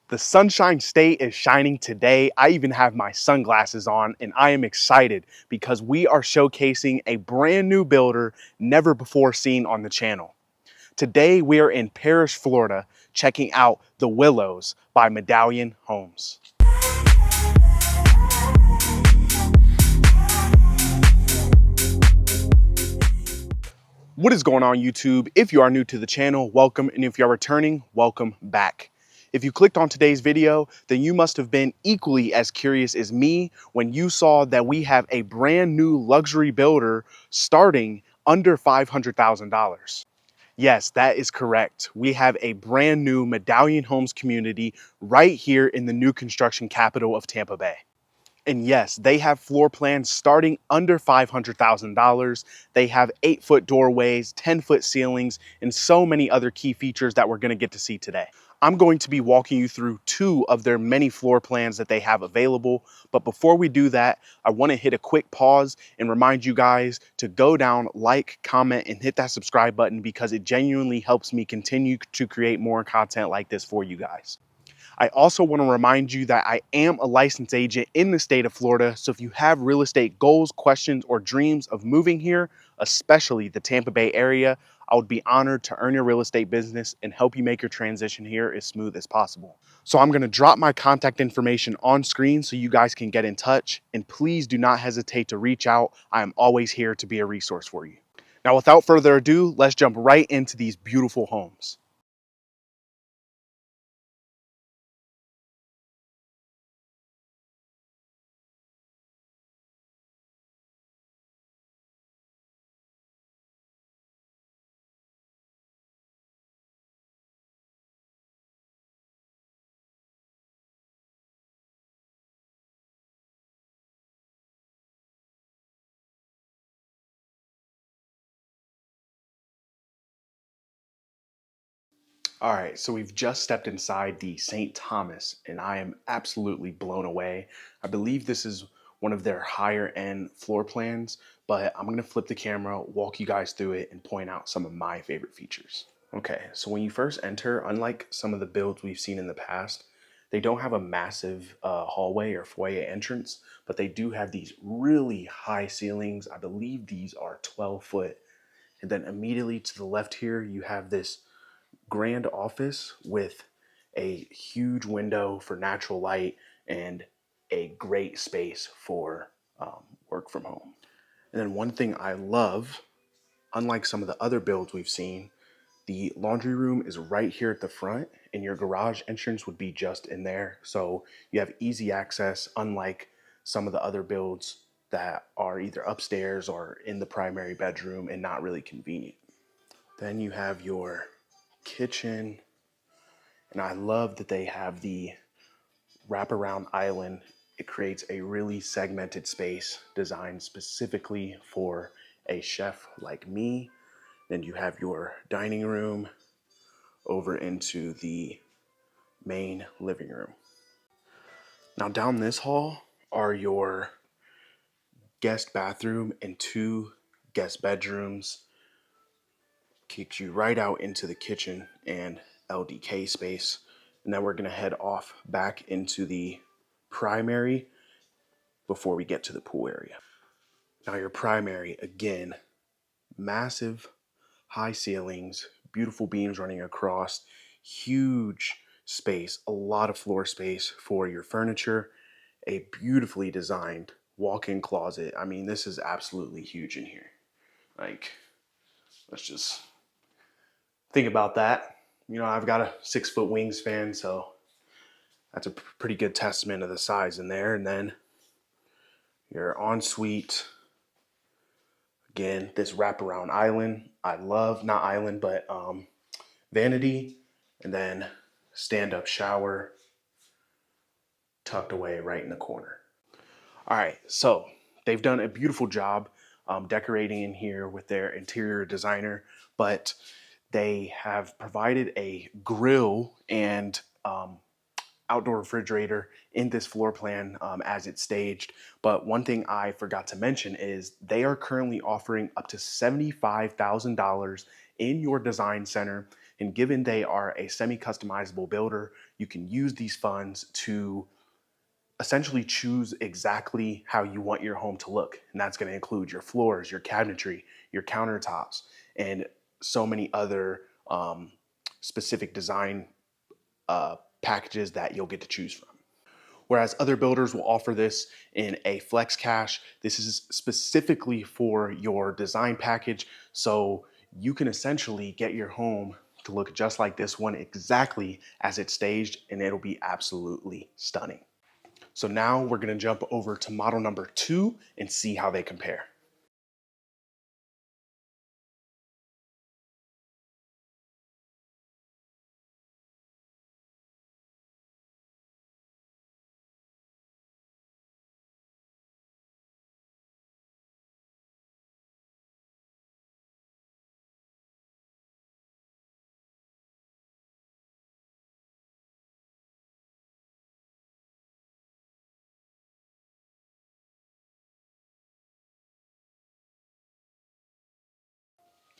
The Sunshine State is shining today. I even have my sunglasses on and I am excited because we are showcasing a brand new builder never before seen on the channel. Today we are in Parrish, Florida, checking out the Willows by Medallion Homes. What is going on, YouTube? If you are new to the channel, welcome, and if you are returning, welcome back. If you clicked on today's video, then you must have been equally as curious as me when you saw that we have a brand new luxury builder starting under $500,000. Yes, that is correct. We have a brand new Medallion Homes community right here in the new construction capital of Tampa Bay. And yes, they have floor plans starting under $500,000. They have 8-foot doorways, 10-foot ceilings, and so many other key features that we're gonna get to see today. I'm going to be walking you through 2 of their many floor plans that they have available. But before we do that, I wanna hit a quick pause and remind you guys to go down, like, comment, and hit that subscribe button because it genuinely helps me continue to create more content like this for you guys. I also want to remind you that I am a licensed agent in the state of Florida. So if you have real estate goals, questions, or dreams of moving here, especially the Tampa Bay area, I would be honored to earn your real estate business and help you make your transition here as smooth as possible. So I'm going to drop my contact information on screen so you guys can get in touch. And please do not hesitate to reach out. I am always here to be a resource for you. Now, without further ado, let's jump right into these beautiful homes. All right, so we've just stepped inside the St. Thomas, and I am absolutely blown away. I believe this is one of their higher end floor plans, but I'm gonna flip the camera, walk you guys through it, and point out some of my favorite features. Okay, so when you first enter, unlike some of the builds we've seen in the past, they don't have a massive hallway or foyer entrance, but they do have these really high ceilings. I believe these are 12 foot. And then immediately to the left here, you have this grand office with a huge window for natural light and a great space for work from home. And then one thing I love, unlike some of the other builds we've seen, the laundry room is right here at the front and your garage entrance would be just in there. So you have easy access, unlike some of the other builds that are either upstairs or in the primary bedroom and not really convenient. Then you have your kitchen, and I love that they have the wraparound island. It creates a really segmented space designed specifically for a chef like me. Then you have your dining room over into the main living room. Now down this hall are your guest bathroom and 2 guest bedrooms. Kicks you right out into the kitchen and LDK space. And then we're gonna head off back into the primary before we get to the pool area. Now your primary, again, massive high ceilings, beautiful beams running across, huge space, a lot of floor space for your furniture, a beautifully designed walk-in closet. I mean, this is absolutely huge in here. Like, let's just think about that. You know, I've got a 6-foot wingspan, so that's a pretty good testament of the size in there. And then your ensuite, again, this wraparound island. I love, not island, but vanity, and then stand-up shower tucked away right in the corner. All right, so they've done a beautiful job decorating in here with their interior designer, but they have provided a grill and outdoor refrigerator in this floor plan as it's staged. But one thing I forgot to mention is they are currently offering up to $75,000 in your design center. And given they are a semi-customizable builder, you can use these funds to essentially choose exactly how you want your home to look. And that's going to include your floors, your cabinetry, your countertops, and so many other specific design packages that you'll get to choose from. Whereas other builders will offer this in a flex cash, this is specifically for your design package. So you can essentially get your home to look just like this one exactly as it's staged, and it'll be absolutely stunning. So now we're gonna jump over to model number 2 and see how they compare.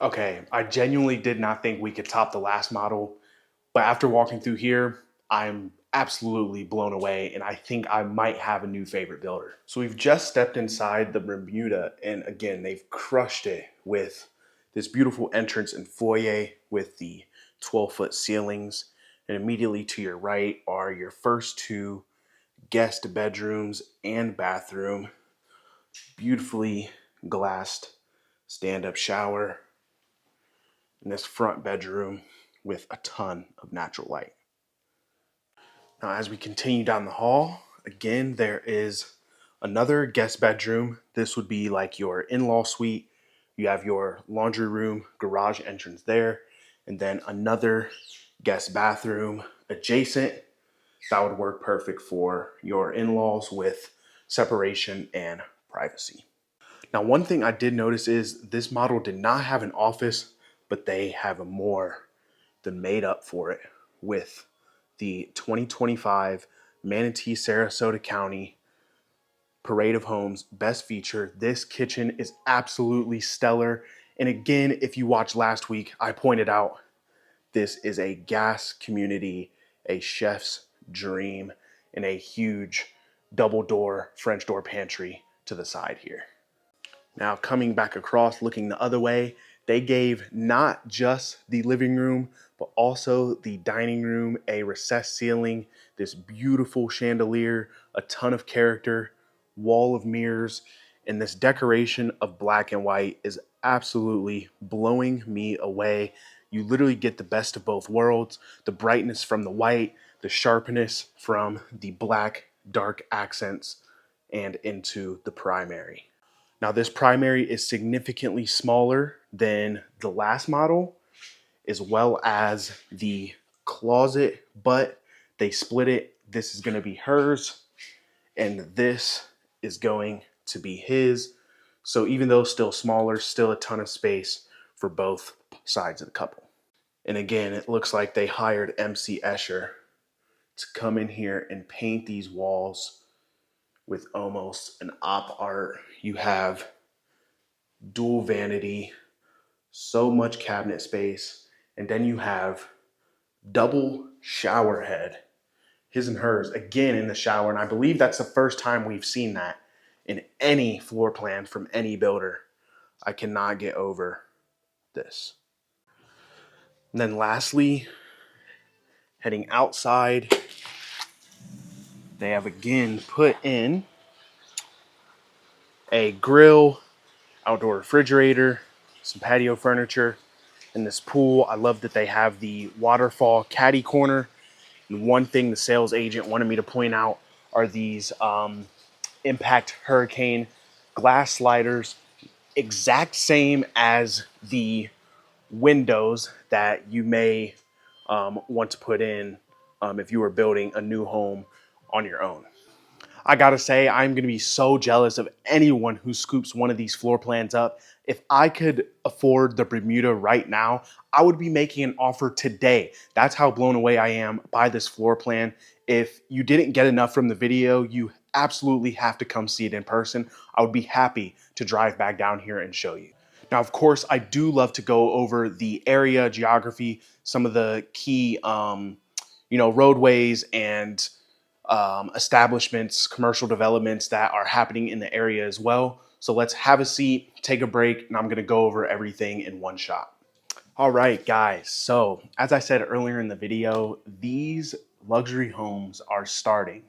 Okay, I genuinely did not think we could top the last model, but after walking through here, I'm absolutely blown away, and I think I might have a new favorite builder. So we've just stepped inside the Bermuda, and again, they've crushed it with this beautiful entrance and foyer with the 12-foot ceilings. And immediately to your right are your first two guest bedrooms and bathroom, beautifully glassed stand-up shower in this front bedroom with a ton of natural light. Now, as we continue down the hall, again, there is another guest bedroom. This would be like your in-law suite. You have your laundry room, garage entrance there, and then another guest bathroom adjacent. That would work perfect for your in-laws with separation and privacy. Now, one thing I did notice is this model did not have an office, but they have a more than made up for it with the 2025 Manatee Sarasota County Parade of Homes Best Feature. This kitchen is absolutely stellar. And again, if you watched last week, I pointed out this is a gas community, a chef's dream, and a huge double door French door pantry to the side here. Now coming back across, looking the other way, they gave not just the living room, but also the dining room a recessed ceiling, this beautiful chandelier, a ton of character, wall of mirrors, and this decoration of black and white is absolutely blowing me away. You literally get the best of both worlds, the brightness from the white, the sharpness from the black dark accents, and into the primary. Now, this primary is significantly smaller than the last model, as well as the closet, but they split it. This is going to be hers, and this is going to be his. So even though still smaller, still a ton of space for both sides of the couple. And again, it looks like they hired MC Escher to come in here and paint these walls with almost an op art. You have dual vanity, so much cabinet space, and then you have double shower head, his and hers, again in the shower. And I believe that's the first time we've seen that in any floor plan from any builder. I cannot get over this. And then lastly, heading outside, they have again put in a grill, outdoor refrigerator, some patio furniture, and this pool. I love that they have the waterfall caddy corner. And one thing the sales agent wanted me to point out are these impact hurricane glass sliders, exact same as the windows that you may want to put in if you were building a new home on your own. I gotta say, I'm gonna be so jealous of anyone who scoops one of these floor plans up. If I could afford the Bermuda right now, I would be making an offer today. That's how blown away I am by this floor plan. If you didn't get enough from the video, you absolutely have to come see it in person. I would be happy to drive back down here and show you. Now, of course, I do love to go over the area, geography, some of the key roadways and establishments, commercial developments that are happening in the area as well. So let's have a seat, take a break, and I'm going to go over everything in one shot. All right, guys. So as I said earlier in the video, these luxury homes are starting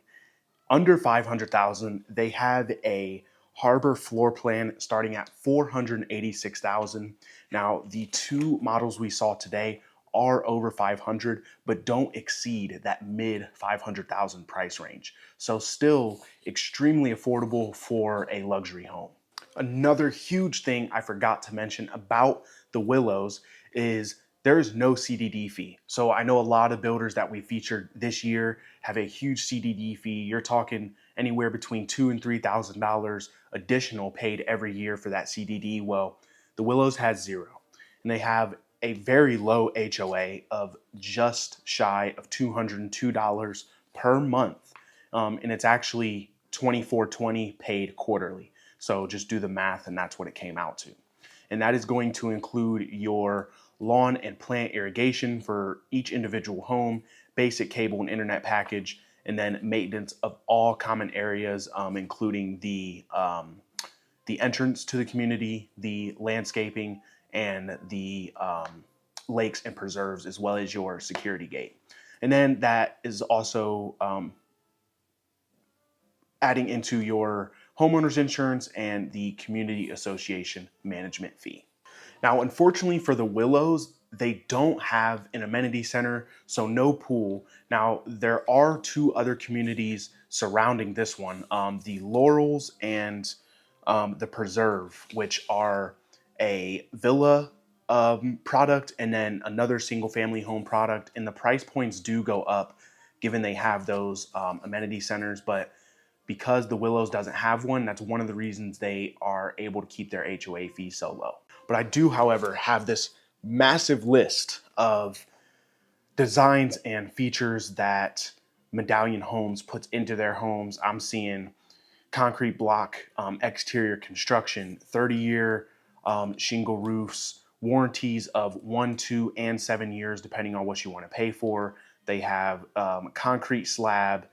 under 500,000. They have a harbor floor plan starting at 486,000. Now, the two models we saw today are over 500, but don't exceed that mid 500,000 price range. So still extremely affordable for a luxury home. Another huge thing I forgot to mention about the Willows is there is no CDD fee. So I know a lot of builders that we featured this year have a huge CDD fee. You're talking anywhere between $2,000 and $3,000 additional paid every year for that CDD. Well, the Willows has zero, and they have a very low HOA of just shy of $202 per month, and it's actually $2,420 paid quarterly. So just do the math, and that's what it came out to. And that is going to include your lawn and plant irrigation for each individual home, basic cable and internet package, and then maintenance of all common areas, including the entrance to the community, the landscaping, and the lakes and preserves, as well as your security gate. And then that is also adding into your homeowner's insurance and the community association management fee. Now, unfortunately for the Willows, they don't have an amenity center, so no pool. Now, there are two other communities surrounding this one, the Laurels and the Preserve, which are a villa product and then another single family home product. And the price points do go up given they have those amenity centers, but because the Willows doesn't have one, that's one of the reasons they are able to keep their HOA fee so low. But I do, however, have this massive list of designs and features that Medallion Homes puts into their homes. I'm seeing concrete block exterior construction, 30-year shingle roofs, warranties of 1, 2, and 7 years, depending on what you want to pay for. They have concrete slab,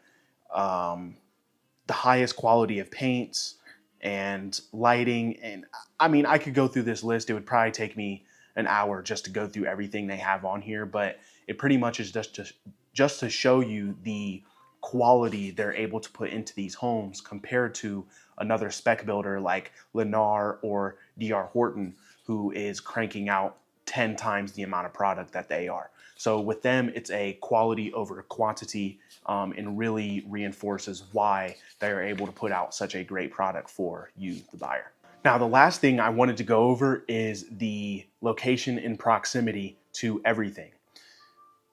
the highest quality of paints and lighting. And I mean, I could go through this list. It would probably take me an hour just to go through everything they have on here, but it pretty much is just to show you the quality they're able to put into these homes compared to another spec builder like Lennar or DR Horton, who is cranking out 10 times the amount of product that they are. So with them, it's a quality over quantity, and really reinforces why they are able to put out such a great product for you, the buyer. Now, the last thing I wanted to go over is the location and proximity to everything.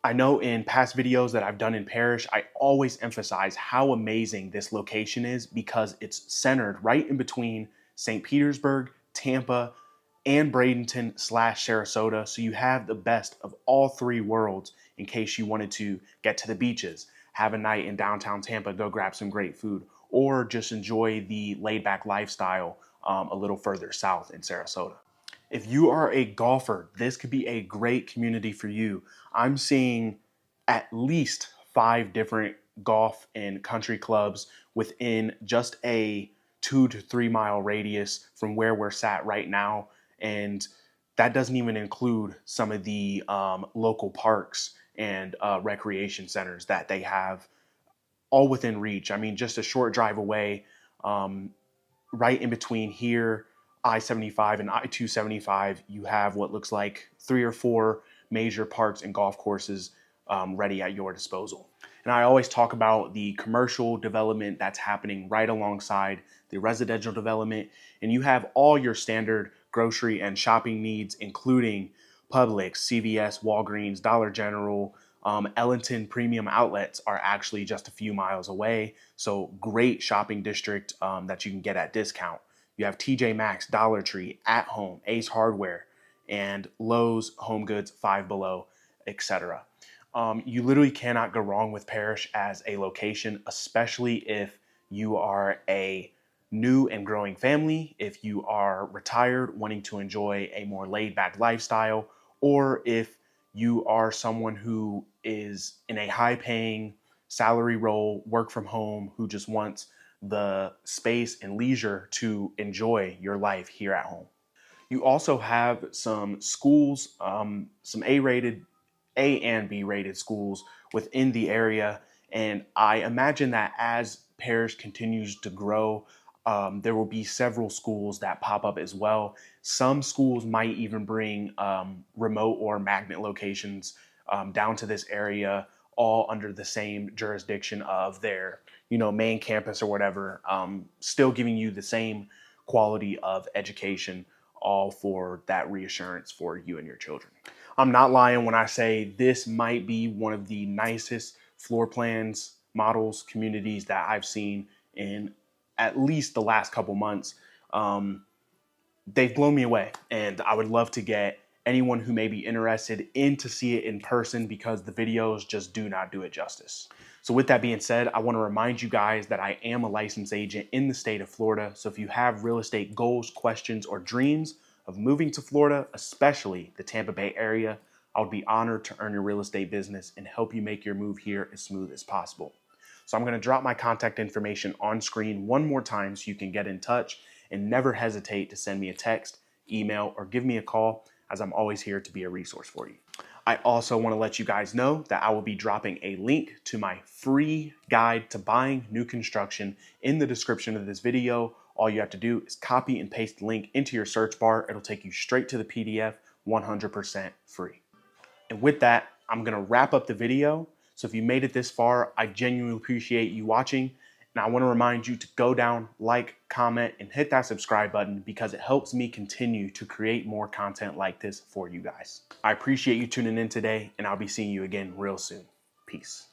I know in past videos that I've done in Parrish, I always emphasize how amazing this location is because it's centered right in between St. Petersburg, Tampa, and Bradenton/Sarasota. So you have the best of all three worlds in case you wanted to get to the beaches, have a night in downtown Tampa, go grab some great food, or just enjoy the laid back lifestyle a little further south in Sarasota. If you are a golfer, this could be a great community for you. I'm seeing at least 5 different golf and country clubs within just a 2 to 3 mile radius from where we're sat right now. And that doesn't even include some of the local parks and recreation centers that they have all within reach. I mean, just a short drive away, right in between here, I-75 and I-275, you have what looks like 3 or 4 major parks and golf courses ready at your disposal. And I always talk about the commercial development that's happening right alongside the residential development. And you have all your standard grocery and shopping needs, including Publix, CVS, Walgreens, Dollar General. Ellington Premium Outlets are actually just a few miles away. So great shopping district that you can get at discount. You have TJ Maxx, Dollar Tree, At Home, Ace Hardware, and Lowe's, Home Goods, Five Below, etc. You literally cannot go wrong with Parrish as a location, especially if you are a new and growing family, if you are retired wanting to enjoy a more laid back lifestyle, or if you are someone who is in a high paying salary role, work from home, who just wants the space and leisure to enjoy your life here at home. You also have some schools, some A-rated, A and B-rated schools within the area. And I imagine that as Parrish continues to grow, there will be several schools that pop up as well. Some schools might even bring remote or magnet locations down to this area, all under the same jurisdiction of their, main campus or whatever, still giving you the same quality of education, all for that reassurance for you and your children. I'm not lying when I say this might be one of the nicest floor plans, models, communities that I've seen in at least the last couple months. They've blown me away, and I would love to get anyone who may be interested in to see it in person, because the videos just do not do it justice. So with that being said, I want to remind you guys that I am a licensed agent in the state of Florida. So if you have real estate goals, questions, or dreams of moving to Florida, especially the Tampa Bay area, I would be honored to earn your real estate business and help you make your move here as smooth as possible. So I'm going to drop my contact information on screen one more time so you can get in touch, and never hesitate to send me a text, email, or give me a call, as I'm always here to be a resource for you. I also want to let you guys know that I will be dropping a link to my free guide to buying new construction in the description of this video. All you have to do is copy and paste the link into your search bar. It'll take you straight to the PDF, 100% free. And with that, I'm going to wrap up the video. So if you made it this far, I genuinely appreciate you watching. And I want to remind you to go down, like, comment, and hit that subscribe button, because it helps me continue to create more content like this for you guys. I appreciate you tuning in today, and I'll be seeing you again real soon. Peace.